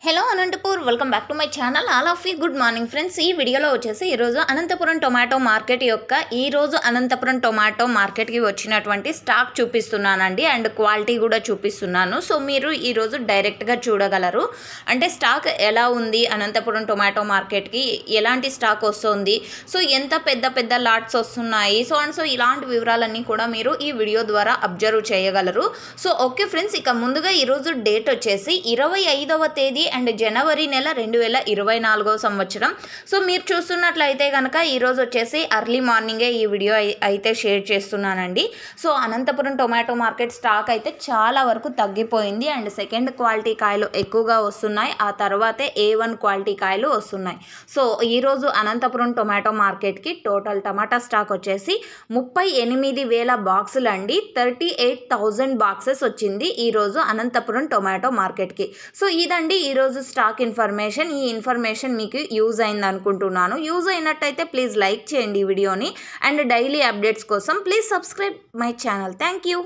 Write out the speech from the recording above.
Hello Anantapur welcome back to my channel all of you good morning friends. ఈ వీడియోలో వచ్చేసి ఈరోజు అనంతపురం టొమాటో మార్కెట్ యొక్క అనంతపురం టొమాటో మార్కెట్కి వచ్చినటువంటి స్టాక్ చూపిస్తున్నానండి అండ్ క్వాలిటీ కూడా చూపిస్తున్నాను. సో మీరు ఈరోజు డైరెక్ట్గా చూడగలరు. అంటే స్టాక్ ఎలా ఉంది, అనంతపురం టొమాటో మార్కెట్కి ఎలాంటి స్టాక్ వస్తుంది, సో ఎంత పెద్ద పెద్ద లాట్స్ వస్తున్నాయి, సో ఇలాంటి వివరాలన్నీ కూడా మీరు ఈ వీడియో ద్వారా అబ్జర్వ్ చేయగలరు. సో ఓకే ఫ్రెండ్స్, ఇక ముందుగా ఈరోజు డేట్ వచ్చేసి 25వ తేదీ అండ్ జనవరి నెల 2024వ సంవత్సరం. సో మీరు చూస్తున్నట్లయితే కనుక ఈరోజు వచ్చేసి అర్లీ మార్నింగే ఈ వీడియో అయితే షేర్ చేస్తున్నానండి. So Anantapuram tomato market stock అయితే చాలా వరకు తగ్గిపోయింది అండ్ సెకండ్ క్వాలిటీ కాయలు ఎక్కువగా వస్తున్నాయి, ఆ తర్వాతే A1 క్వాలిటీ కాయలు వస్తున్నాయి. సో ఈరోజు అనంతపురం టొమాటో మార్కెట్కి టోటల్ టమాటా స్టాక్ వచ్చేసి 38,000 బాక్సులు అండి, 38,000 బాక్సెస్ వచ్చింది ఈరోజు అనంతపురం టొమాటో మార్కెట్కి. సో ఇదండి ఈరోజు స్టాక్ ఇన్ఫర్మేషన్. ఈ ఇన్ఫర్మేషన్ మీకు యూజ్ అయింది అనుకుంటున్నాను. యూజ్ అయినట్టయితే ప్లీజ్ లైక్ చేయండి ఈ వీడియోని అండ్ డైలీ అప్డేట్స్ కోసం please subscribe my channel. Thank you.